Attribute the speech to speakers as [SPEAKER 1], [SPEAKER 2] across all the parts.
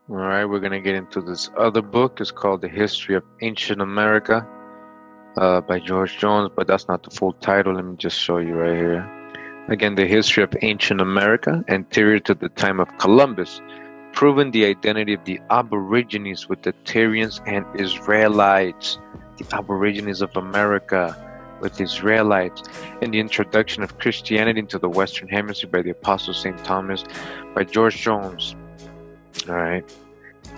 [SPEAKER 1] Alright, we're gonna get into this other book. It's called The History of Ancient America by George Jones, but that's not the full title. Let me just show you right here. Again, The History of Ancient America, anterior to the time of Columbus, proving the identity of the Aborigines with the Tyrians and Israelites. The Aborigines of America with Israelites, and the introduction of Christianity into the Western Hemisphere by the Apostle St. Thomas by George Jones. Alright,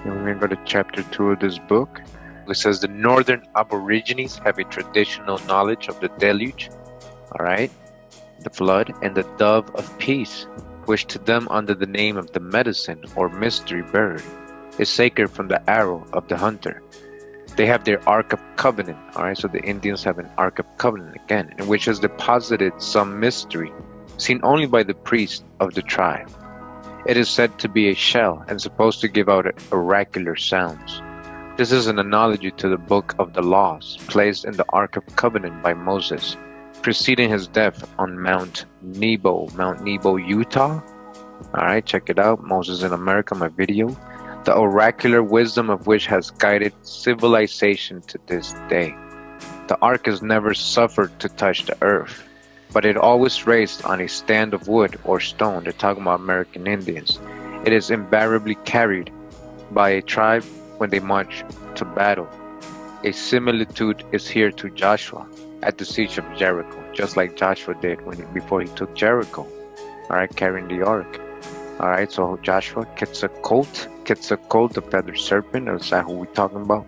[SPEAKER 1] and we're going to go to chapter 2 of this book. It says the northern Aborigines have a traditional knowledge of the deluge, alright, the flood, and the dove of peace, which to them under the name of the medicine or mystery bird is sacred from the arrow of the hunter. They have their Ark of Covenant, alright, so the Indians have an Ark of Covenant again, in which has deposited some mystery seen only by the priest of the tribe. It is said to be a shell and supposed to give out oracular sounds. This is an analogy to the Book of the Laws, placed in the Ark of Covenant by Moses, preceding his death on Mount Nebo, Utah. Alright, check it out, Moses in America, my video. The oracular wisdom of which has guided civilization to this day. The Ark has never suffered to touch the earth, but it always raised on a stand of wood or stone. They're talking about American Indians. It is invariably carried by a tribe when they march to battle. A similitude is here to Joshua at the siege of Jericho, just like Joshua did before he took Jericho. Alright, carrying the ark. Alright, so Joshua Quetzalcoatl, the feathered serpent, is that who we're talking about?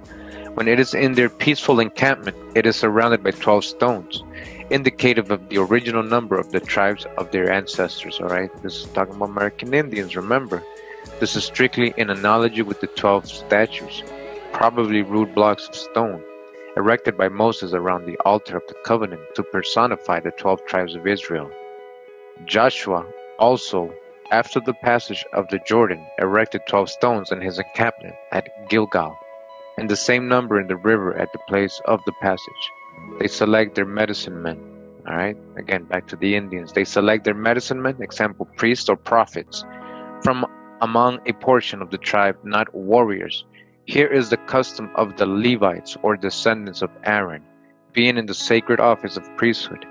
[SPEAKER 1] When it is in their peaceful encampment, it is surrounded by 12 stones, indicative of the original number of the tribes of their ancestors. Alright, this is talking about American Indians, remember. This is strictly in analogy with the 12 statues, probably rude blocks of stone, erected by Moses around the altar of the covenant to personify the 12 tribes of Israel. Joshua also, after the passage of the Jordan, erected 12 stones in his encampment at Gilgal, and the same number in the river at the place of the passage. They select their medicine men. Alright, again, back to the Indians. They select their medicine men, example, priests or prophets, from among a portion of the tribe, not warriors. Here is the custom of the Levites, or descendants of Aaron, being in the sacred office of priesthood.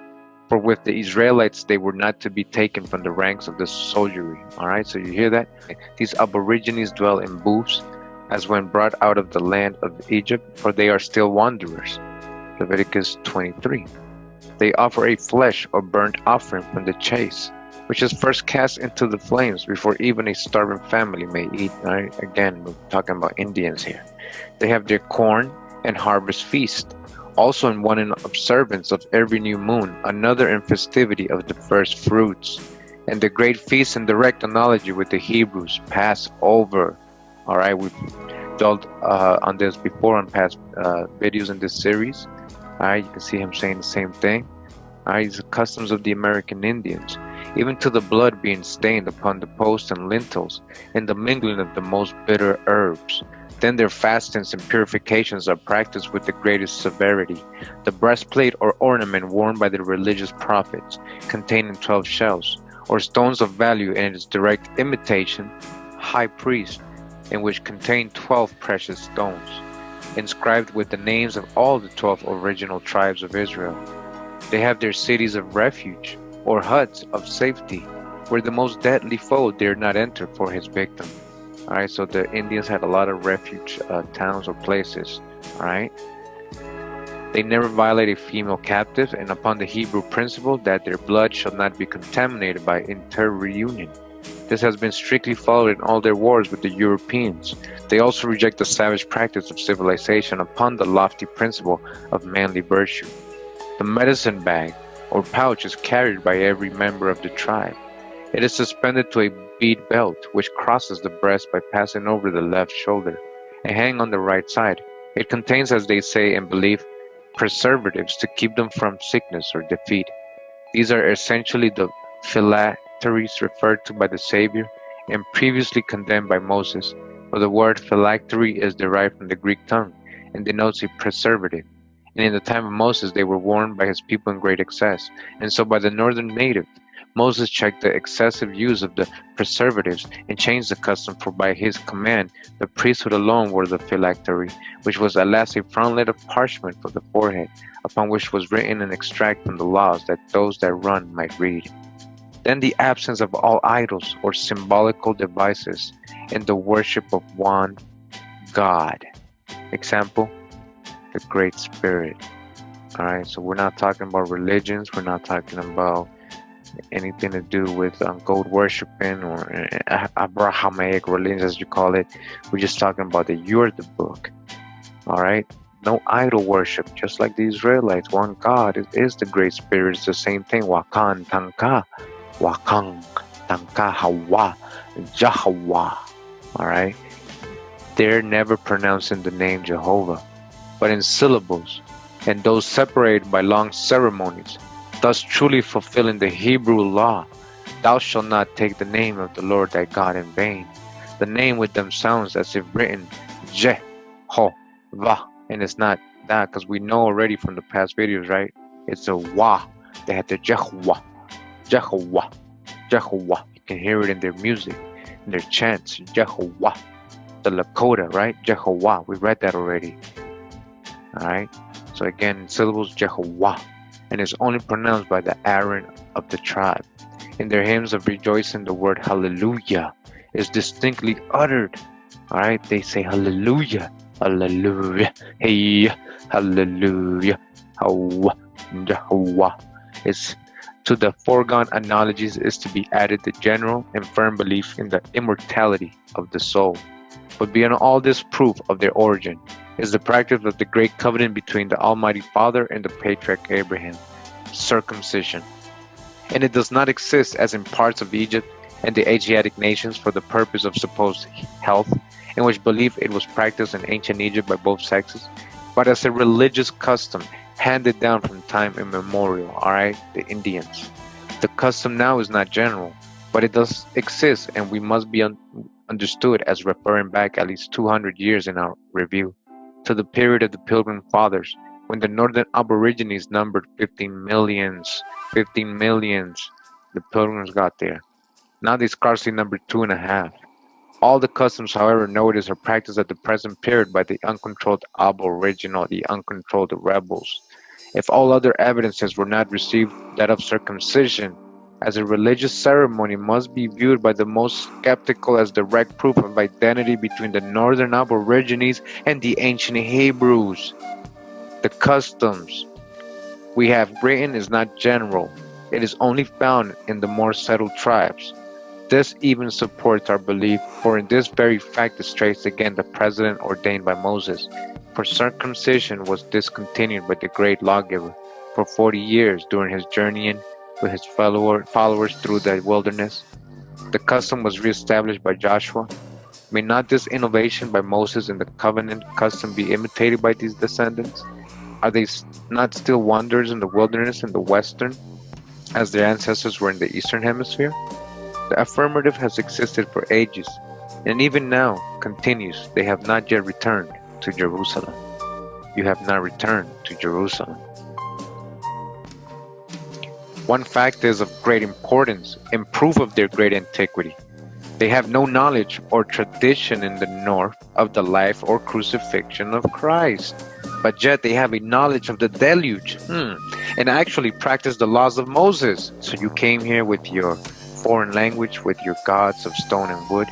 [SPEAKER 1] For with the Israelites they were not to be taken from the ranks of the soldiery. Alright, so you hear that? These Aborigines dwell in booths, as when brought out of the land of Egypt, for they are still wanderers. Leviticus 23. They offer a flesh or burnt offering from the chase, which is first cast into the flames before even a starving family may eat. Right? Again, we're talking about Indians here. They have their corn and harvest feast, also in one in observance of every new moon, another in festivity of the first fruits, and the great feast in direct analogy with the Hebrews, Passover. All right, we've dwelt on this before on past videos in this series. All right, you can see him saying the same thing. All right, the customs of the American Indians, even to the blood being stained upon the posts and lintels, and the mingling of the most bitter herbs. Then their fastings and purifications are practiced with the greatest severity. The breastplate or ornament worn by the religious prophets, containing 12 shells, or stones of value, and its direct imitation, high priest, in which contain 12 precious stones, inscribed with the names of all the 12 original tribes of Israel. They have their cities of refuge, or huts of safety, where the most deadly foe dare not enter for his victim. Alright, so the Indians had a lot of refuge towns or places. Alright, they never violate a female captive, and upon the Hebrew principle that their blood shall not be contaminated by interreunion. This has been strictly followed in all their wars with the Europeans. They also reject the savage practice of civilization upon the lofty principle of manly virtue. The medicine bag, or pouch, is carried by every member of the tribe. It is suspended to a bead belt, which crosses the breast by passing over the left shoulder, and hang on the right side. It contains, as they say and believe, preservatives to keep them from sickness or defeat. These are essentially the phylacteries referred to by the Savior and previously condemned by Moses, for the word phylactery is derived from the Greek tongue and denotes a preservative. And in the time of Moses they were worn by his people in great excess, and so by the northern native. Moses checked the excessive use of the preservatives and changed the custom, for by his command the priesthood alone wore the phylactery, which was alas a frontlet of parchment for the forehead, upon which was written an extract from the laws, that those that run might read. Then the absence of all idols or symbolical devices, and the worship of one God. Example, the Great Spirit. Alright, so we're not talking about religions, we're not talking about anything to do with gold worshiping or Abrahamic religions, as you call it. We're just talking about that you're the book. Alright, no idol worship, just like the Israelites. One God is the Great Spirit. It's the same thing. Wakan Tanka, Wakang Tanka Hawa, Jahwa. Alright, they're never pronouncing the name Jehovah, but in syllables, and those separated by long ceremonies, thus truly fulfilling the Hebrew law. Thou shalt not take the name of the Lord thy God in vain. The name with them sounds as if written Je-ho-va, and it's not that, because we know already from the past videos, right? It's a wa. They had the Jehovah, Jehovah, Jehovah. You can hear it in their music, in their chants, Jehovah. The Lakota, right? Jehovah. We read that already. Alright? So again, in syllables, Jehovah. And is only pronounced by the Aaron of the tribe. In their hymns of rejoicing, the word hallelujah is distinctly uttered. Alright, they say hallelujah, hallelujah, hey, hallelujah, Hawa, Jehovah. It's to the foregone analogies is to be added the general and firm belief in the immortality of the soul. But beyond all this proof of their origin is the practice of the great covenant between the Almighty Father and the patriarch Abraham, circumcision. And it does not exist as in parts of Egypt and the Asiatic nations for the purpose of supposed health, in which belief it was practiced in ancient Egypt by both sexes, but as a religious custom handed down from time immemorial. Alright, the Indians. The custom now is not general, but it does exist, and we must be understood as referring back at least 200 years in our review to the period of the Pilgrim Fathers, when the northern Aborigines numbered 15 millions. 15 millions. The Pilgrims got there. Now they scarcely number 2.5. All the customs, however, noticed are practiced at the present period by the uncontrolled Aboriginal, the uncontrolled rebels. If all other evidences were not received, that of circumcision as a religious ceremony must be viewed by the most skeptical as direct proof of identity between the northern Aborigines and the ancient Hebrews. The customs we have written is not general. It is only found in the more settled tribes. This even supports our belief, for in this very fact is traced again the precedent ordained by Moses, For circumcision was discontinued by the great lawgiver for 40 years during his journeying with his followers through the wilderness. The custom was reestablished by Joshua. May not this innovation by Moses in the covenant custom be imitated by these descendants? Are they not still wanderers in the wilderness in the western, as their ancestors were in the eastern hemisphere? The affirmative has existed for ages, and even now continues. They have not yet returned to Jerusalem. You have not returned to Jerusalem. One fact is of great importance and proof of their great antiquity. They have no knowledge or tradition in the north of the life or crucifixion of Christ, but yet they have a knowledge of the deluge, and actually practice the laws of Moses. So you came here with your foreign language, with your gods of stone and wood,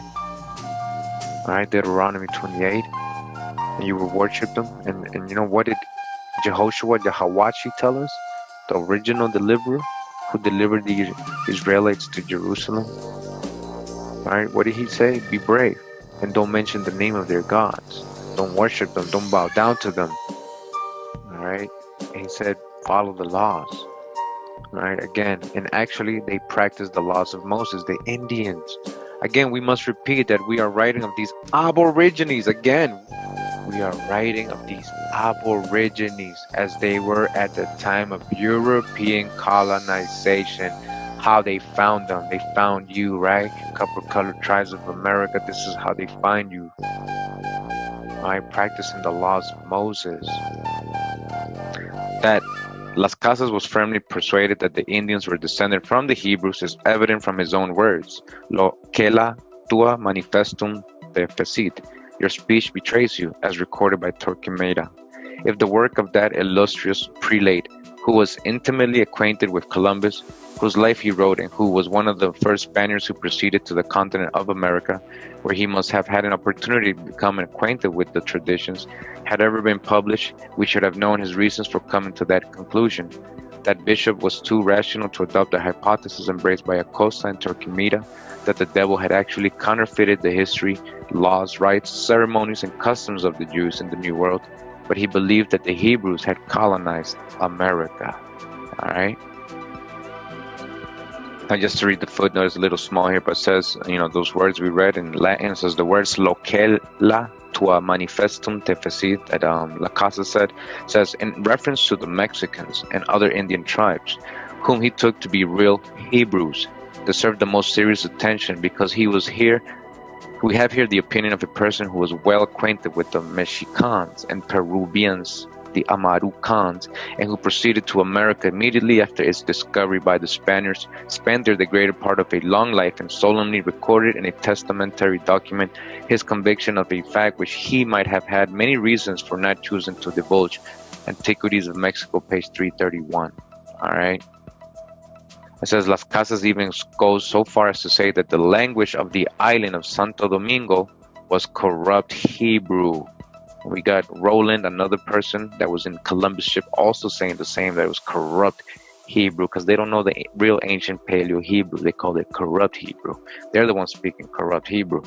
[SPEAKER 1] all right, Deuteronomy 28, and you will worship them. And you know what did Jehoshua, Yahawashi tell us? The original deliverer who delivered the Israelites to Jerusalem. All right, what did he say? Be brave and don't mention the name of their gods. Don't worship them. Don't bow down to them. All right, and he said, follow the laws. All right, again, and actually they practiced the laws of Moses, the Indians. Again, we must repeat that we are writing of these Aborigines. Again, we are writing of these Aborigines as they were at the time of European colonization. How they found them. They found you, right? Copper-colored tribes of America. This is how they find you. Right? Practicing the laws of Moses. That Las Casas was firmly persuaded that the Indians were descended from the Hebrews is evident from his own words. Lo que la tua manifestum te fecit. Your speech betrays you, as recorded by Torquemada. If the work of that illustrious prelate, who was intimately acquainted with Columbus, whose life he wrote, and who was one of the first Spaniards who proceeded to the continent of America, where he must have had an opportunity to become acquainted with the traditions, had ever been published, we should have known his reasons for coming to that conclusion. That bishop was too rational to adopt the hypothesis embraced by Acosta and Torquemada, that the devil had actually counterfeited the history, laws, rites, ceremonies, and customs of the Jews in the New World, but he believed that the Hebrews had colonized America. All right? Now, just to read the footnote, it's a little small here, but it says, those words we read in Latin, says the words lo que la tua manifestum te fecit, that La Casa says in reference to the Mexicans and other Indian tribes, whom he took to be real Hebrews, deserved the most serious attention because he was here. We have here the opinion of a person who was well acquainted with the Mexicans and Peruvians, the Amarucans, and who proceeded to America immediately after its discovery by the Spaniards, spent there the greater part of a long life, and solemnly recorded in a testamentary document his conviction of a fact which he might have had many reasons for not choosing to divulge. Antiquities of Mexico, page 331. All right. It says Las Casas even goes so far as to say that the language of the island of Santo Domingo was corrupt Hebrew. We got Roland, another person that was in Columbus ship, also saying the same, that it was corrupt Hebrew, because they don't know the real ancient Paleo Hebrew. They call it corrupt Hebrew. They're the ones speaking corrupt Hebrew.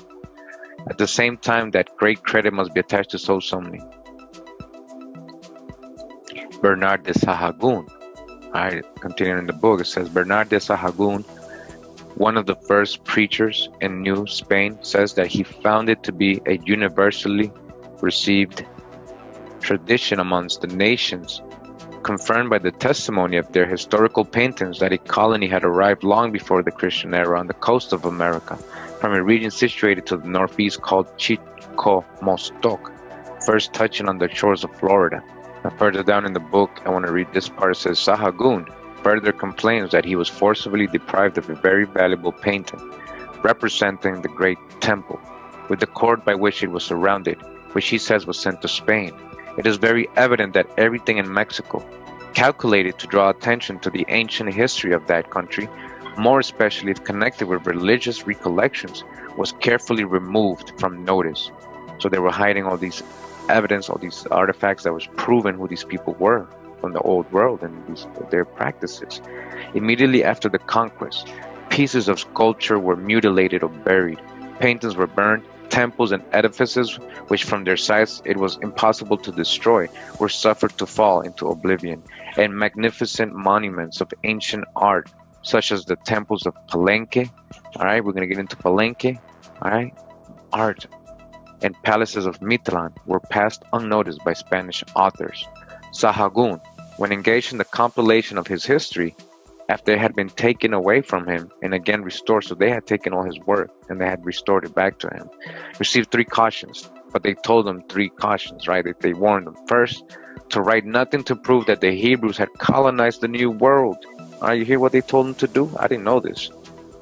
[SPEAKER 1] At the same time, that great credit must be attached to Sosamni. Bernard de Sahagún. Alright, continuing in the book, it says Bernard de Sahagún, one of the first preachers in New Spain, says that he found it to be a universally received tradition amongst the nations, confirmed by the testimony of their historical paintings, that a colony had arrived long before the Christian era on the coast of America, from a region situated to the northeast called Chicomostoc, first touching on the shores of Florida. And further down in the book, I want to read this part. It says, Sahagún further complains that he was forcibly deprived of a very valuable painting, representing the great temple, with the cord by which it was surrounded, which he says was sent to Spain. It is very evident that everything in Mexico, calculated to draw attention to the ancient history of that country, more especially if connected with religious recollections, was carefully removed from notice. So they were hiding all these evidence, all these artifacts that was proven who these people were from the old world and their practices. Immediately after the conquest, pieces of sculpture were mutilated or buried, paintings were burned, temples and edifices, which from their size it was impossible to destroy, were suffered to fall into oblivion, and magnificent monuments of ancient art, such as the temples of Palenque, all right, we're going to get into Palenque, all right, art, and palaces of Mitlan were passed unnoticed by Spanish authors. Sahagún, when engaged in the compilation of his history, after it had been taken away from him and again restored, so they had taken all his work and they had restored it back to him, received three cautions, but they told him three cautions, right? They warned them. First, to write nothing to prove that the Hebrews had colonized the New World. All right, you hear what they told him to do? I didn't know this.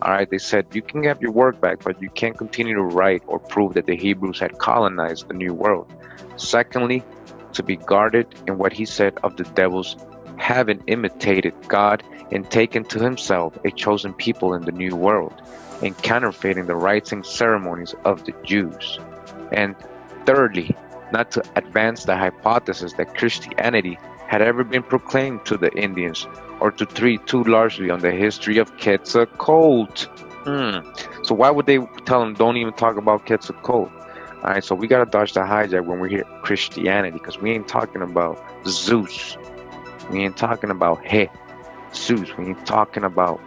[SPEAKER 1] All right, they said, you can have your work back, but you can't continue to write or prove that the Hebrews had colonized the New World. Secondly, to be guarded in what he said of the devils having imitated God and taken to himself a chosen people in the New World, and counterfeiting the rites and ceremonies of the Jews. And thirdly, not to advance the hypothesis that Christianity had ever been proclaimed to the Indians, or to treat too largely on the history of Quetzalcoatl. So why would they tell them don't even talk about Quetzalcoatl? All right, so we gotta dodge the hijack when we hear Christianity, because we ain't talking about Zeus. We ain't talking about Zeus. We talking about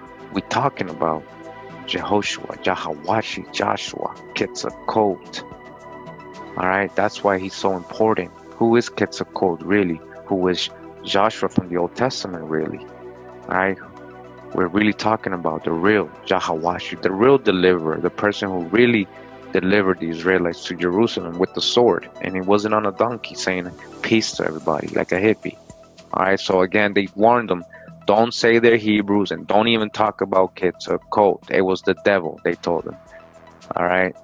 [SPEAKER 1] Jehoshua, Yahawashi, Joshua, Quetzalcoatl. All right, that's why he's so important. Who is Quetzalcoatl really? Who is Joshua from the Old Testament really? All right, we're really talking about the real Yahawashi, the real deliverer, the person who really delivered the Israelites to Jerusalem with the sword, and he wasn't on a donkey saying peace to everybody like a hippie. All right, so again, they warned them, don't say they're Hebrews and don't even talk about Quetzalcoatl. It was the devil, they told them. All right.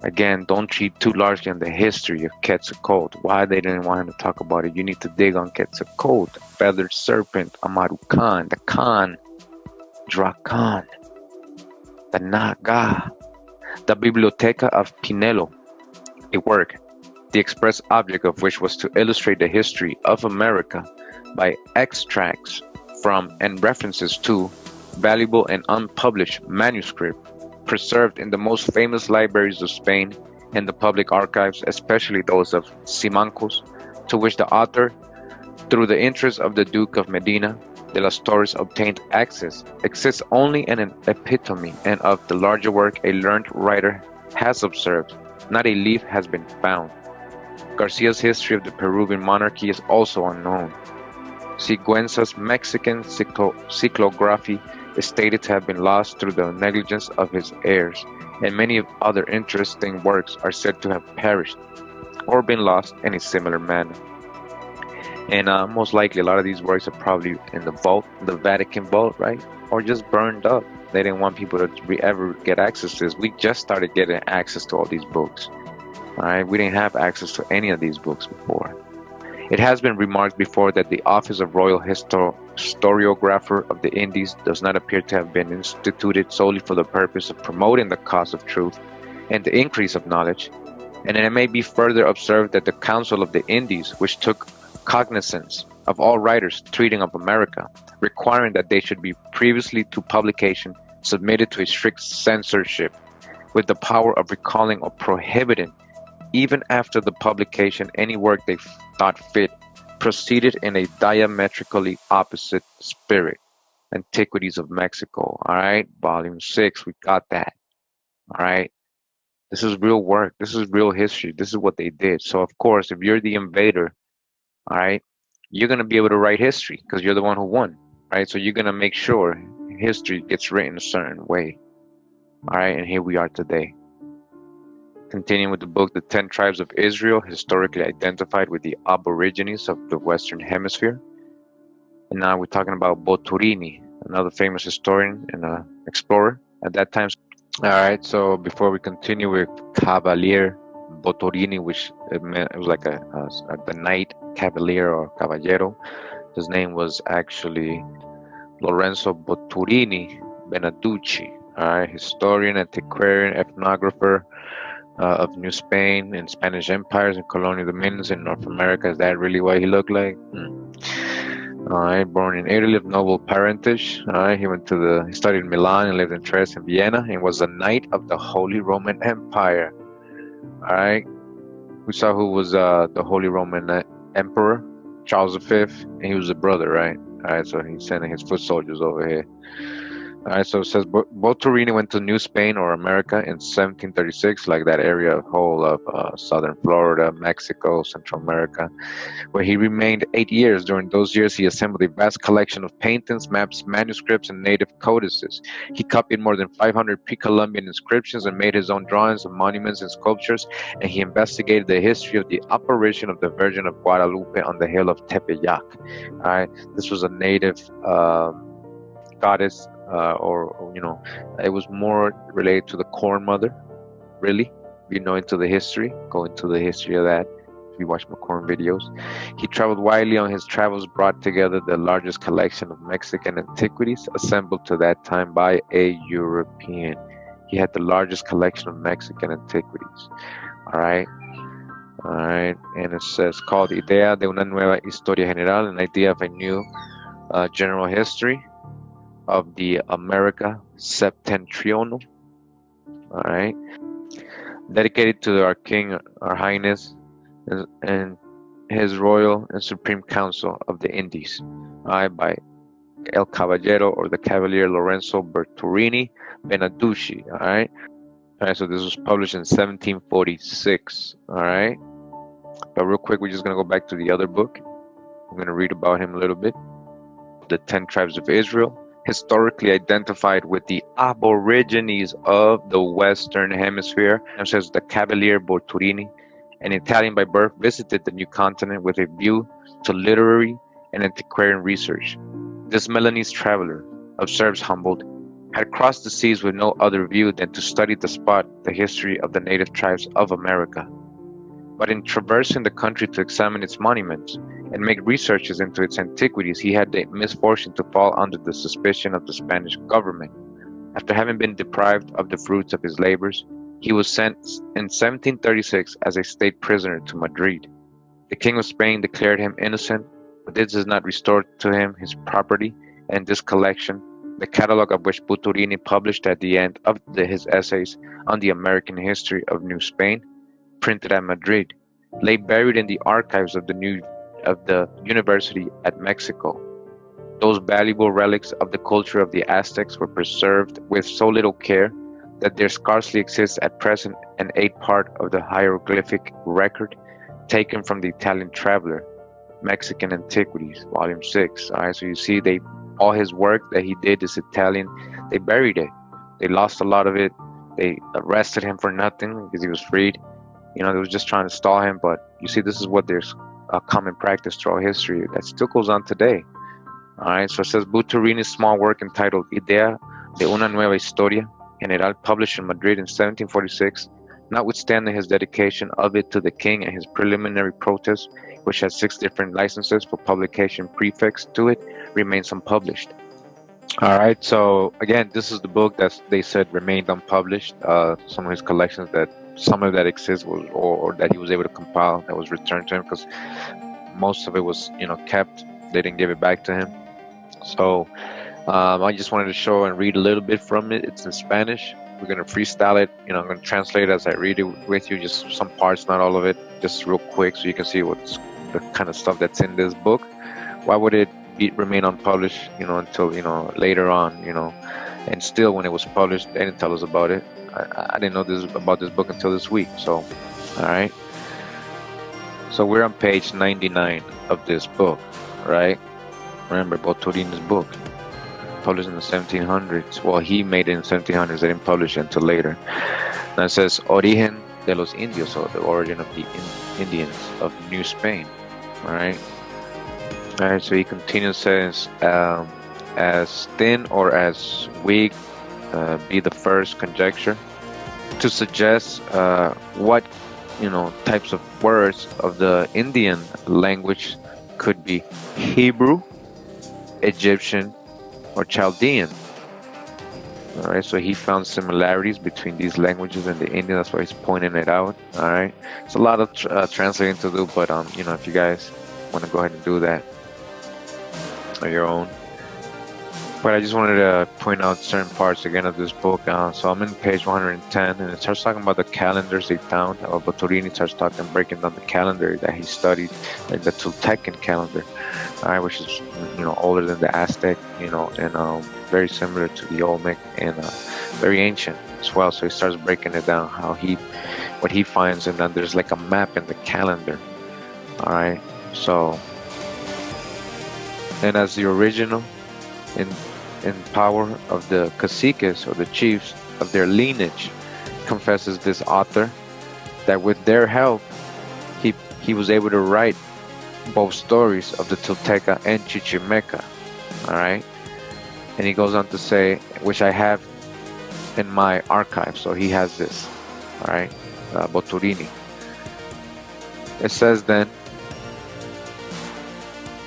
[SPEAKER 1] Again, don't cheat too largely on the history of Quetzalcoatl. Why they didn't want him to talk about it? You need to dig on Quetzalcoatl, the feathered serpent, Amaru Khan, the Khan, Drakan, the Naga, the Biblioteca of Pinelo, a work, the express object of which was to illustrate the history of America by extracts from and references to valuable and unpublished manuscript preserved in the most famous libraries of Spain and the public archives, especially those of Simancas, to which the author, through the interest of the Duke of Medina de las Torres, obtained access, exists only in an epitome, and of the larger work a learned writer has observed, not a leaf has been found. Garcia's history of the Peruvian monarchy is also unknown. Sigüenza's Mexican cyclography is stated to have been lost through the negligence of his heirs, and many other interesting works are said to have perished or been lost in a similar manner. And most likely a lot of these works are probably in the vault, the Vatican vault, right? Or just burned up. They didn't want people to ever get access to this. We just started getting access to all these books. All right, we didn't have access to any of these books before. It has been remarked before that the office of Royal Historiographer of the Indies does not appear to have been instituted solely for the purpose of promoting the cause of truth and the increase of knowledge, and it may be further observed that the Council of the Indies, which took cognizance of all writers treating of America, requiring that they should be previously to publication submitted to a strict censorship, with the power of recalling or prohibiting even after the publication any work they thought fit, proceeded in a diametrically opposite spirit. Antiquities of Mexico, all right, volume 6, we got that. All right, this is real work, this is real history, this is what they did. So of course, if you're the invader, all right, you're going to be able to write history because you're the one who won, right? So you're going to make sure history gets written a certain way. All right, and here we are today. Continuing with the book, The 10 Tribes of Israel, historically identified with the Aborigines of the Western Hemisphere. And now we're talking about Boturini, another famous historian and explorer at that time. All right, so before we continue with Cavalier Boturini, which it was like the knight cavalier or caballero. His name was actually Lorenzo Boturini Beneducci, all right, historian, antiquarian, ethnographer of New Spain and Spanish empires and colonial dominions in North America. Is that really what he looked like? All right, born in Italy of noble parentage. All right, he studied in Milan and lived in Trieste and Vienna, and was a knight of the Holy Roman Empire. All right. We saw who was the Holy Roman Emperor, Charles V, and he was a brother, right? All right, so he's sending his foot soldiers over here. All right, so it says Boturini went to New Spain or America in 1736, like that area whole of southern Florida, Mexico, Central America, where he remained 8 years. During those years, he assembled a vast collection of paintings, maps, manuscripts, and native codices. He copied more than 500 pre-Columbian inscriptions and made his own drawings of monuments and sculptures, and he investigated the history of the apparition of the Virgin of Guadalupe on the hill of Tepeyac. All right, this was a native goddess, or it was more related to the Corn Mother, really. If you know into the history, go into the history of that. If you watch my corn videos, he traveled widely on his travels, brought together the largest collection of Mexican antiquities assembled to that time by a European. He had the largest collection of Mexican antiquities. All right, and it says called Idea de una nueva historia general, an idea of a new general history of the America Septentrional. All right, dedicated to our King, our Highness, and His Royal and Supreme Council of the Indies, by El Caballero, or the Cavalier Lorenzo Berturini Benaducci. All right, so this was published in 1746. All right, but real quick, we're just gonna go back to the other book. I'm gonna read about him a little bit. The 10 tribes of Israel, historically identified with the Aborigines of the Western Hemisphere. And says the Cavalier Borturini, an Italian by birth, visited the new continent with a view to literary and antiquarian research. This Milanese traveler, observes Humboldt, had crossed the seas with no other view than to study the history of the native tribes of America. But in traversing the country to examine its monuments and make researches into its antiquities, he had the misfortune to fall under the suspicion of the Spanish government. After having been deprived of the fruits of his labors, he was sent in 1736 as a state prisoner to Madrid. The King of Spain declared him innocent, but this does not restore to him his property, and this collection, the catalog of which Buturini published at the end of his essays on the American history of New Spain, printed at Madrid, lay buried in the archives of the University at Mexico. Those valuable relics of the culture of the Aztecs were preserved with so little care that there scarcely exists at present an 8th part of the hieroglyphic record taken from the Italian traveler, Mexican Antiquities, Volume 6. All right, so you see, all his work that he did, this Italian, they buried it. They lost a lot of it. They arrested him for nothing because he was freed. They was just trying to stall him, but you see, this is what there's a common practice throughout history that still goes on today. All right, so it says Buturini's small work entitled Idea de una nueva historia general, published in Madrid in 1746, notwithstanding his dedication of it to the king and his preliminary protest, which has 6 different licenses for publication prefixed to it, remains unpublished. All right, so again, this is the book that they said remained unpublished. Some of his collections some of that exists or that he was able to compile that was returned to him, because most of it was kept. They didn't give it back to him. So I just wanted to show and read a little bit from it. It's in Spanish. We're going to freestyle it. I'm going to translate it as I read it with you, just some parts, not all of it, just real quick, so you can see what's the kind of stuff that's in this book. Why would it remain unpublished until later on, and still when it was published they didn't tell us about it. I didn't know about this book until this week. So all right, so we're on page 99 of this book, right? Remember, Boturini's book, published in the 1700s. Well, he made it in the 1700s. They didn't publish it until later. Now it says Origen de los Indios, or the origin of the Indians of New Spain. All right, so he continues, says, as thin or as weak be the first conjecture to suggest what types of words of the Indian language could be Hebrew, Egyptian, or Chaldean. All right, so he found similarities between these languages and the Indian. That's why he's pointing it out. All right, it's a lot of translating to do, but if you guys want to go ahead and do that on your own. But I just wanted to point out certain parts again of this book. So I'm in page 110, and it starts talking about the calendars they found. Boturini starts breaking down the calendar that he studied, like the Toltecan calendar, all right, which is older than the Aztec, and very similar to the Olmec, and very ancient as well. So he starts breaking it down, what he finds, and then there's like a map in the calendar, all right. So, and as the original in power of the caciques or the chiefs of their lineage, confesses this author that with their help he was able to write both stories of the Tolteca and Chichimeca, all right. And he goes on to say, which I have in my archive, so he has this, all right, Boturini. It says then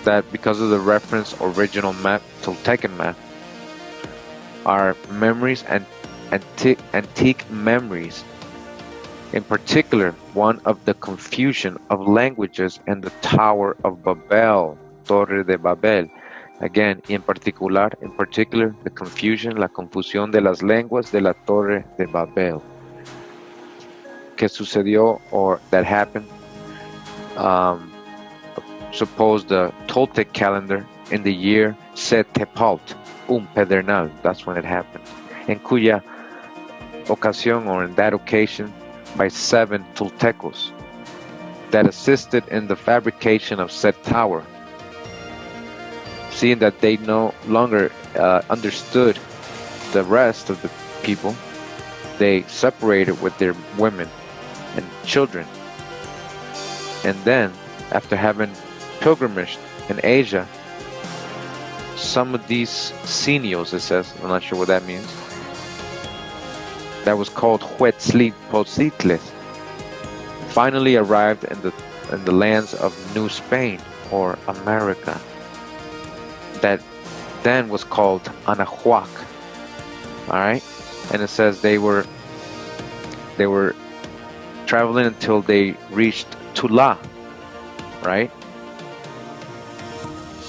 [SPEAKER 1] that because of the reference original map, Toltecan map, our memories and antique memories, in particular one of the confusion of languages and the Tower of Babel, Torre de Babel. Again, in particular, the confusion, la confusión de las lenguas de la Torre de Babel. Que sucedió, or that happened, suppose the Toltec calendar in the year Setepalt, Pedernal, that's when it happened, en cuya ocasión, or in that occasion, by 7 Toltecos that assisted in the fabrication of said tower. Seeing that they no longer understood the rest of the people, they separated with their women and children. And then, after having pilgrimaged in Asia, some of these senios, it says, I'm not sure what that means, that was called Huetzlipocitles, finally arrived in the lands of New Spain, or America, that then was called Anahuac. All right, and it says they were traveling until they reached Tula, right,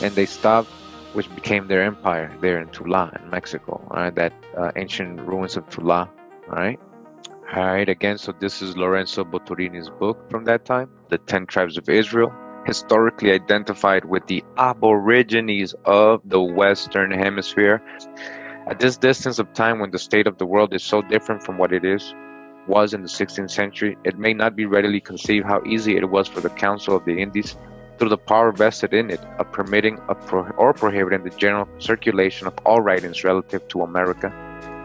[SPEAKER 1] and they stopped, which became their empire there in Tula in Mexico. All right, that ancient ruins of Tula. All right, again, so this is Lorenzo Boturini's book from that time, The 10 Tribes of Israel, historically identified with the Aborigines of the Western Hemisphere. At this distance of time, when the state of the world is so different from what it was in the 16th century, it may not be readily conceived how easy it was for the Council of the Indies, through the power vested in it of permitting or prohibiting the general circulation of all writings relative to America,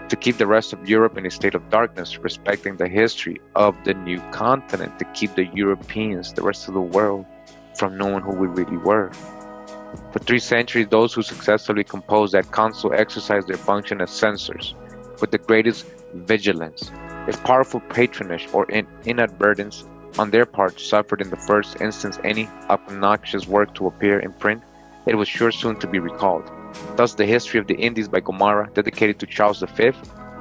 [SPEAKER 1] to keep the rest of Europe in a state of darkness respecting the history of the new continent, to keep the Europeans, the rest of the world, from knowing who we really were. For 3 centuries, those who successfully composed that council exercised their function as censors with the greatest vigilance. If powerful patronage or inadvertence on their part suffered in the first instance any obnoxious work to appear in print, it was sure soon to be recalled. Thus, the History of the Indies by Gomara, dedicated to Charles V,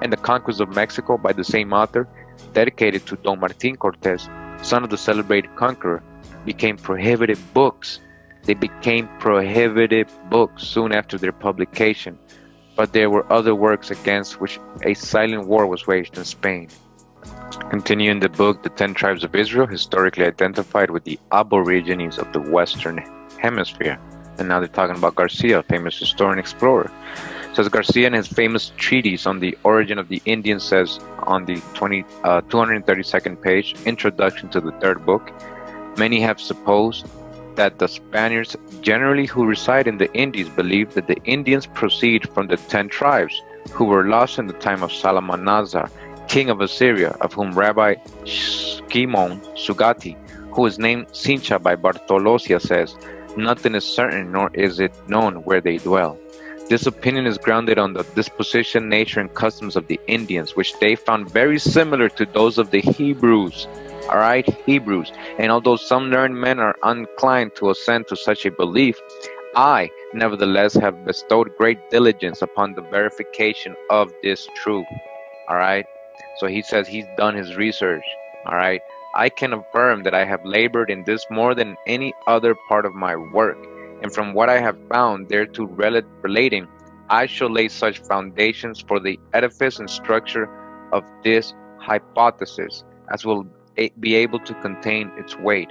[SPEAKER 1] and the Conquest of Mexico by the same author, dedicated to Don Martin Cortez, son of the celebrated conqueror, became prohibited books. They became prohibited books soon after their publication, but there were other works against which a silent war was waged in Spain. Continuing the book, The 10 Tribes of Israel, historically identified with the Aborigines of the Western Hemisphere. And now they're talking about Garcia, a famous historian explorer. Says Garcia in his famous treatise on the origin of the Indians says on the 232nd page, introduction to the 3rd book, many have supposed that the Spaniards generally who reside in the Indies believe that the Indians proceed from the 10 tribes who were lost in the time of Salmanazar, king of Assyria, of whom Rabbi Shimon Sugati, who is named Sincha by Bartolosia, says, nothing is certain nor is it known where they dwell. This opinion is grounded on the disposition, nature, and customs of the Indians, which they found very similar to those of the Hebrews. Alright, Hebrews. And although some learned men are inclined to assent to such a belief, I, nevertheless, have bestowed great diligence upon the verification of this truth. Alright, so he says he's done his research. Alright, I can affirm that I have labored in this more than any other part of my work, and from what I have found thereto relating, I shall lay such foundations for the edifice and structure of this hypothesis as will be able to contain its weight.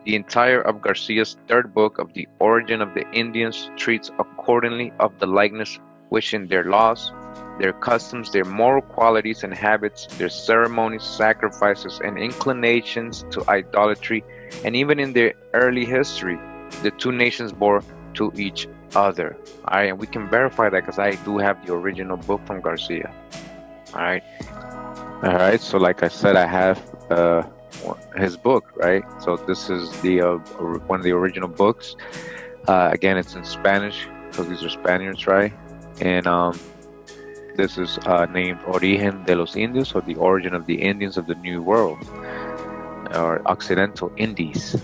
[SPEAKER 1] The entire of Garcia's third book of the origin of the Indians treats accordingly of the likeness which in their laws, their customs, their moral qualities and habits, their ceremonies, sacrifices, and inclinations to idolatry, and even in their early history, the two nations bore to each other. All right, and we can verify that because I do have the original book from Garcia. All right. All right, so like I said, I have his book, right? So this is the one of the original books. Again, it's in Spanish because these are Spaniards, right? And this is named Origen de los Indios, or the origin of the Indians of the New World, or Occidental Indies.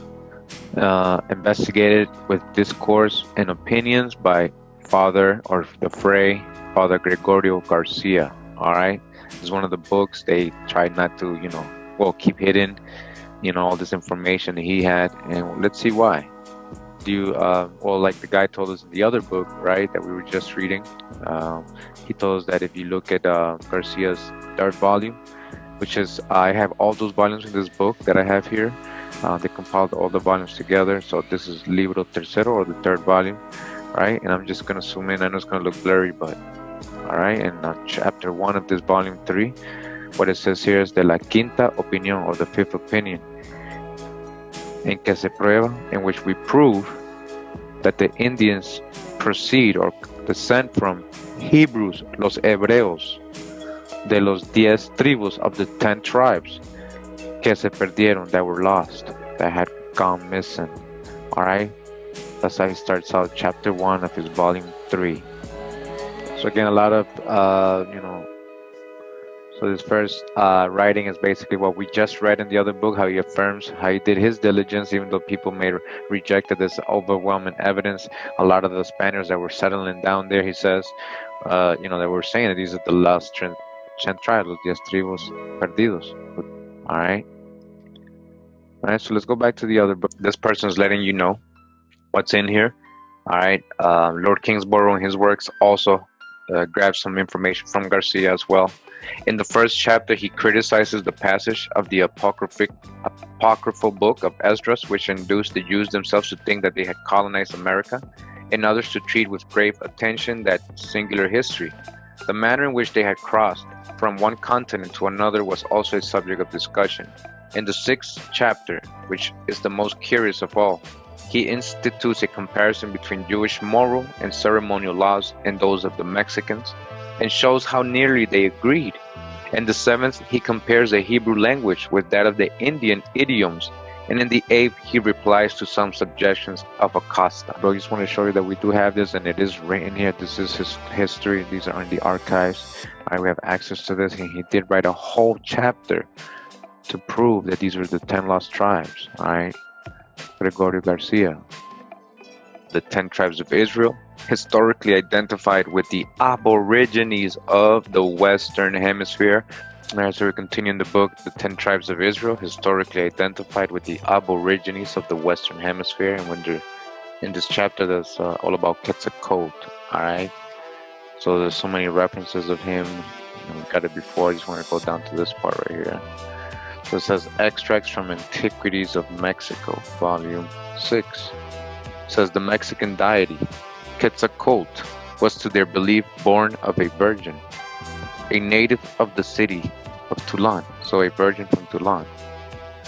[SPEAKER 1] Investigated with discourse and opinions by Father or the Fray Father Gregorio Garcia. All right, this is one of the books they tried not to, keep hidden, all this information that he had, and let's see why. Like the guy told us in the other book, right, that we were just reading, he told us that if you look at Garcia's third volume, which is, I have all those volumes in this book that I have here. They compiled all the volumes together, so this is Libro Tercero, or the third volume, right? And I'm just going to zoom in. I know it's going to look blurry, but all right. And chapter 1 of this volume 3, what it says here is de la quinta opinión, or the fifth opinion, en que se prueba, in which we prove that the Indians proceed or descend from Hebrews, los Hebreos, de los 10 tribus of the 10 tribes, que se perdieron, that were lost, that had gone missing. All right, that's how he starts out chapter 1 of his volume 3. So again, a lot of so this first writing is basically what we just read in the other book, how he affirms how he did his diligence, even though people may rejected this overwhelming evidence. A lot of the Spaniards that were settling down there, he says, they were saying that these are the lost 10 tribes, los 10 tribus perdidos. All right. All right, so let's go back to the other book. This person is letting you know what's in here. All right. Lord Kingsborough in his works also grabs some information from Garcia as well. In the first chapter, he criticizes the passage of the apocryphal book of Esdras, which induced the Jews themselves to think that they had colonized America, and others to treat with grave attention that singular history. The manner in which they had crossed from one continent to another was also a subject of discussion. In the 6th chapter, which is the most curious of all, he institutes a comparison between Jewish moral and ceremonial laws and those of the Mexicans, and shows how nearly they agreed. In the 7th, he compares the Hebrew language with that of the Indian idioms, and in the 8th, he replies to some suggestions of Acosta. But I just want to show you that we do have this, and it is written here. This is his history. These are in the archives. We have access to this, and he did write a whole chapter to prove that these were the 10 lost tribes. All right, Gregorio Garcia. The 10 tribes of Israel, historically identified with the Aborigines of the Western Hemisphere. As we continue in the book, the 10 tribes of Israel, historically identified with the Aborigines of the Western Hemisphere. And when in this chapter, that's all about Quetzalcoatl. All right. So there's so many references of him. We got it before. I just want to go down to this part right here. So it says extracts from Antiquities of Mexico, volume 6. It says the Mexican deity Quetzalcoatl was to their belief born of a virgin, a native of the city of Toulon. So a virgin from Toulon.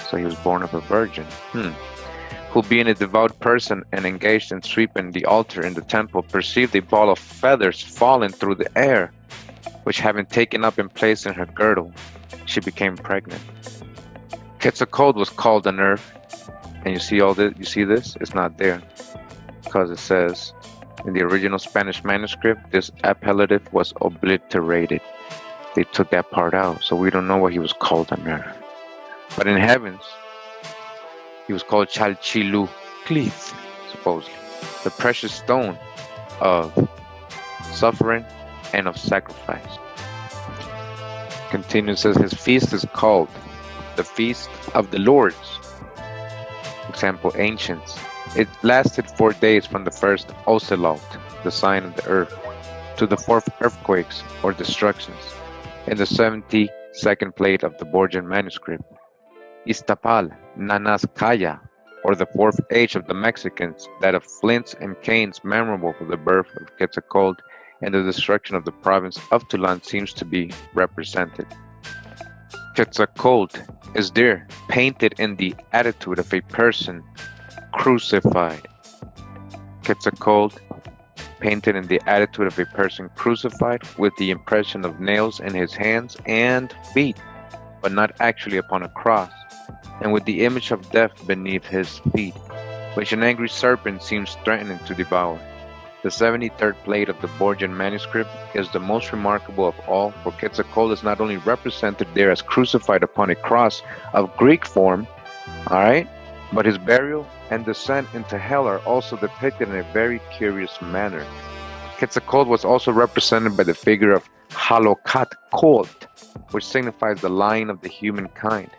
[SPEAKER 1] So he was born of a virgin. Who, being a devout person and engaged in sweeping the altar in the temple, perceived a ball of feathers falling through the air, which having taken up and placed in her girdle, she became pregnant. Quetzalcoatl was called on earth, and you see all this. You see this? It's not there because it says in the original Spanish manuscript, this appellative was obliterated. They took that part out, so we don't know what he was called on earth. But in heavens, he was called Chalchiluclith, supposedly, the precious stone of suffering and of sacrifice. Continues, says his feast is called the Feast of the Lords. Example, ancients. It lasted 4 days from the first Ocelot, the sign of the earth, to the fourth earthquakes or destructions in the 72nd plate of the Borgian manuscript. Iztapal, Nanascaya, or the fourth age of the Mexicans, that of flints and canes memorable for the birth of Quetzalcoatl and the destruction of the province of Tulan seems to be represented. Quetzalcoatl is there painted in the attitude of a person crucified. Quetzalcoatl painted in the attitude of a person crucified with the impression of nails in his hands and feet, but not actually upon a cross, and with the image of death beneath his feet, which an angry serpent seems threatening to devour. The 73rd plate of the Borgian manuscript is the most remarkable of all, for Quetzalcoatl is not only represented there as crucified upon a cross of Greek form, but his burial and descent into hell are also depicted in a very curious manner. Quetzalcoatl was also represented by the figure of Halokatcolt, which signifies the lion of the humankind.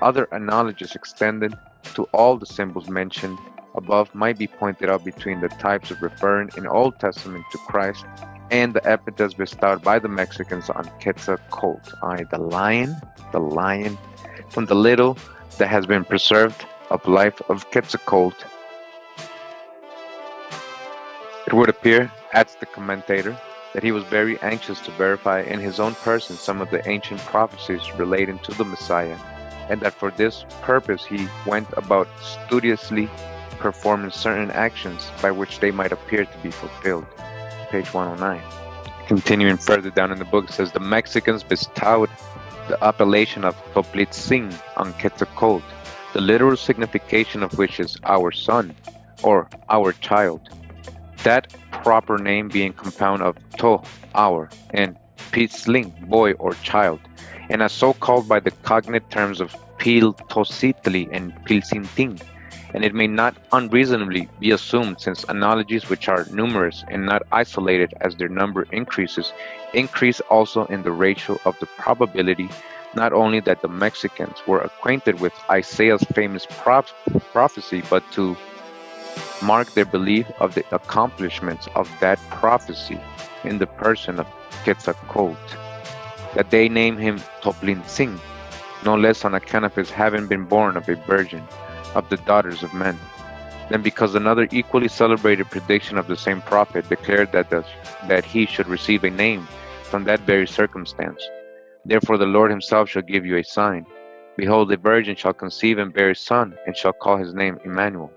[SPEAKER 1] Other analogies extended to all the symbols mentioned above might be pointed out between the types of referring in Old Testament to Christ and the epithets bestowed by the Mexicans on Quetzalcoatl. The lion, from the little that has been preserved of life of Quetzalcoatl, it would appear, adds the commentator, that he was very anxious to verify in his own person some of the ancient prophecies relating to the Messiah, and that for this purpose he went about studiously performing certain actions by which they might appear to be fulfilled. Page 109. Continuing further down in the book, it says the Mexicans bestowed the appellation of Toplitzin on Quetzalcoatl, the literal signification of which is our son or our child. That proper name being compound of to, our, and pitzlin, boy or child, and as so called by the cognate terms of piltositli and pilsintin, and it may not unreasonably be assumed, since analogies which are numerous and not isolated as their number increases, increase also in the ratio of the probability, not only that the Mexicans were acquainted with Isaiah's famous prophecy, but to mark their belief of the accomplishments of that prophecy in the person of Quetzalcoatl, that they name him Toplintzin, no less on account of his having been born of a virgin, of the daughters of men, than because another equally celebrated prediction of the same prophet declared that he should receive a name from that very circumstance. Therefore the Lord himself shall give you a sign. Behold, a virgin shall conceive and bear a son, and shall call his name Emmanuel.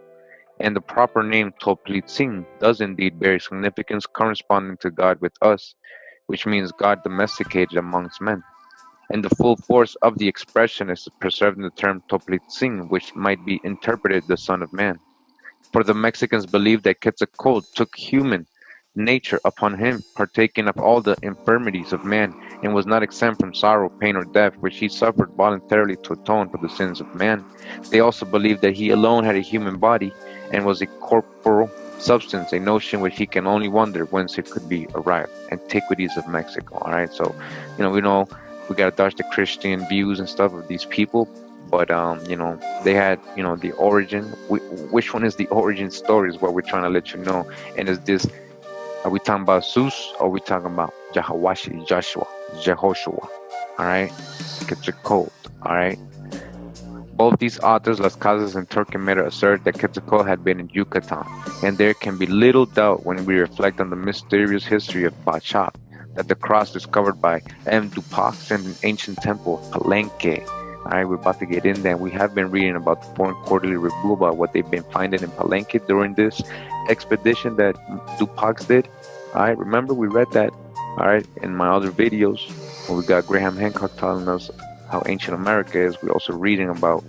[SPEAKER 1] And the proper name Toplitzin does indeed bear a significance corresponding to God with us, which means God domesticated amongst men. And the full force of the expression is preserved in the term Toplitzin, which might be interpreted the Son of Man. For the Mexicans believed that Quetzalcoatl took human nature upon him, partaking of all the infirmities of man, and was not exempt from sorrow, pain, or death, which he suffered voluntarily to atone for the sins of man. They also believed that he alone had a human body and was a corporal substance, a notion which he can only wonder whence it could be arrived. Antiquities of Mexico. All right, so we know we gotta dodge the Christian views and stuff of these people, but they had the origin. Which one is the origin story is what we're trying to let you know. And is this, are we talking about Zeus or are we talking about Jehoshua? All right, Quetzalcoatl. All right. Both these authors, Las Casas and Torquemada, assert that Quetzalcoatl had been in Yucatan, and there can be little doubt when we reflect on the mysterious history of Bachap, that the cross discovered by M. Dupax in an ancient temple of Palenque. Alright, we're about to get in there. We have been reading about the Foreign Quarterly Review about what they've been finding in Palenque during this expedition that Dupax did. Alright, remember we read that, alright, in my other videos when we got Graham Hancock telling us how ancient America is. We're also reading about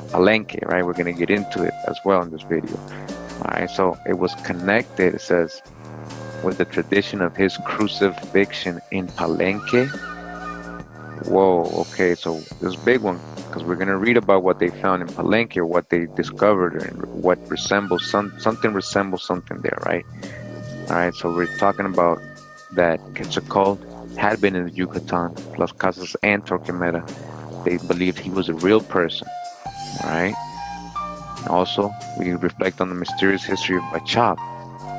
[SPEAKER 1] Palenque, right? We're going to get into it as well in this video. Alright, so it was connected, it says, with the tradition of his crucifixion in Palenque. Whoa, okay, so this big one, because we're going to read about what they found in Palenque, or what they discovered, and what resembles something resembles something there, right? All right, so we're talking about that Quetzalcoatl had been in the Yucatan, Las Casas and Torquemada. They believed he was a real person, all right? Also, we reflect on the mysterious history of Bachap,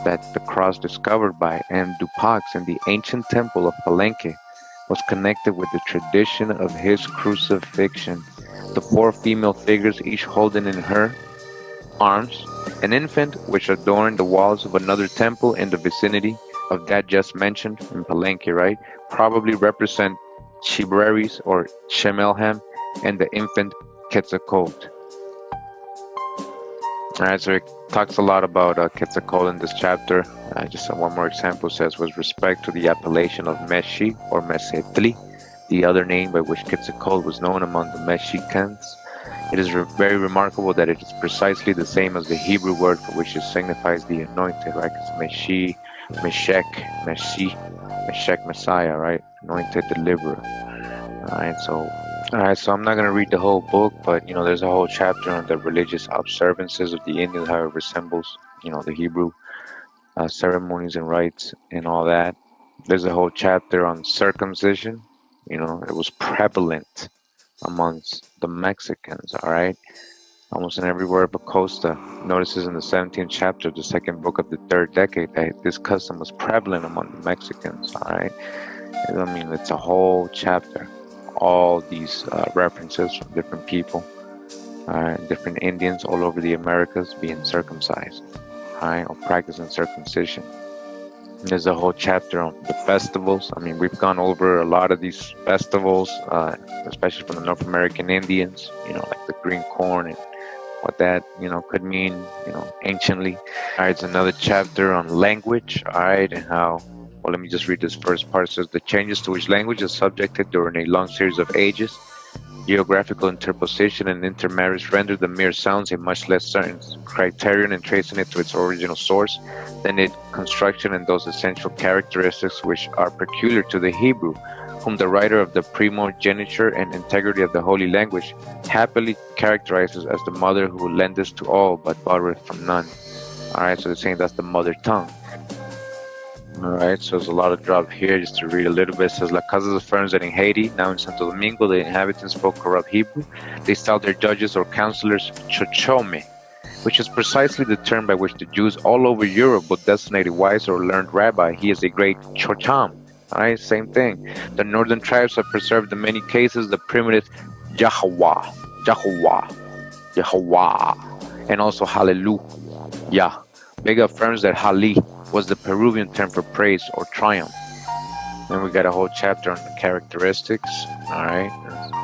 [SPEAKER 1] that the cross discovered by M. Dupax in the ancient temple of Palenque was connected with the tradition of his crucifixion. The four female figures, each holding in her arms an infant, which adorned the walls of another temple in the vicinity of that just mentioned in Palenque, right, probably represent Chibraris or Shemelham and the infant Quetzalcoatl. All right, so it talks a lot about Quetzalcoatl in this chapter. Just one more example says, with respect to the appellation of Meshi or Mesetli, the other name by which Quetzalcoatl was known among the Mexicans. It is very remarkable that it is precisely the same as the Hebrew word for which it signifies the anointed, right? It's Meshi, Meshech, Meshi, Meshech, Messiah, right? Anointed deliverer. All right, so I'm not going to read the whole book, but there's a whole chapter on the religious observances of the Indians, how it resembles, the Hebrew ceremonies and rites and all that. There's a whole chapter on circumcision. It was prevalent amongst the Mexicans, all right? Almost in every word but Costa notices in the 17th chapter of the second book of the third decade that this custom was prevalent among the Mexicans, all right? I mean, it's a whole chapter. All these references from different people, different Indians all over the Americas being circumcised, or practicing circumcision. There's a whole chapter on the festivals. I mean, we've gone over a lot of these festivals, especially from the North American Indians, like the green corn and what that, could mean, anciently. All right, it's another chapter on language, all right, and how, well, let me just read this first part. It says, the changes to which language is subjected during a long series of ages, geographical interposition and intermarriage render the mere sounds a much less certain criterion in tracing it to its original source than its construction and those essential characteristics which are peculiar to the Hebrew, whom the writer of the primogeniture and integrity of the holy language happily characterizes as the mother who lendeth to all but borroweth from none. All right, so they're saying that's the mother tongue. All right, so there's a lot of drop here just to read a little bit. It says, La Casas affirms that in Haiti, now in Santo Domingo, the inhabitants spoke corrupt Hebrew. They styled their judges or counselors chochome, which is precisely the term by which the Jews all over Europe would designate a wise or learned rabbi. He is a great chocham. All right, same thing. The northern tribes have preserved in many cases the primitive Yahweh, and also Hallelujah. Vega affirms that Hali was the Peruvian term for praise or triumph. Then we got a whole chapter on the characteristics. All right,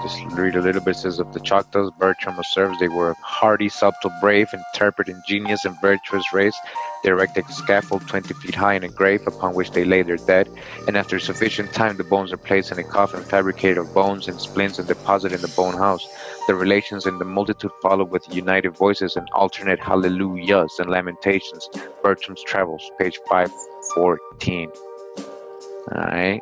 [SPEAKER 1] just read a little bit. It says, of the Choctaws, Bertram observes they were a hardy, subtle, brave, intrepid, ingenious, and virtuous race. They erected a scaffold 20 feet high in a grave upon which they lay their dead, and after sufficient time the bones are placed in a coffin fabricated of bones and splints and deposited in the bone house. The relations in the multitude follow with united voices and alternate hallelujahs and lamentations. Bertram's Travels, page 514. All right.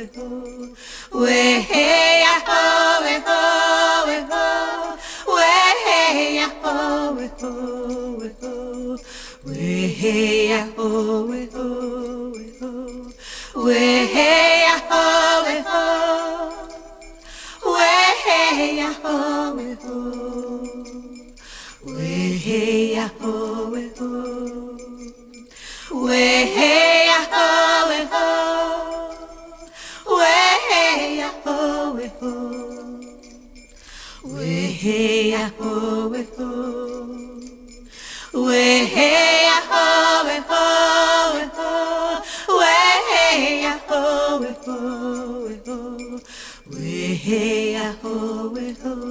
[SPEAKER 2] Way, hey, ho,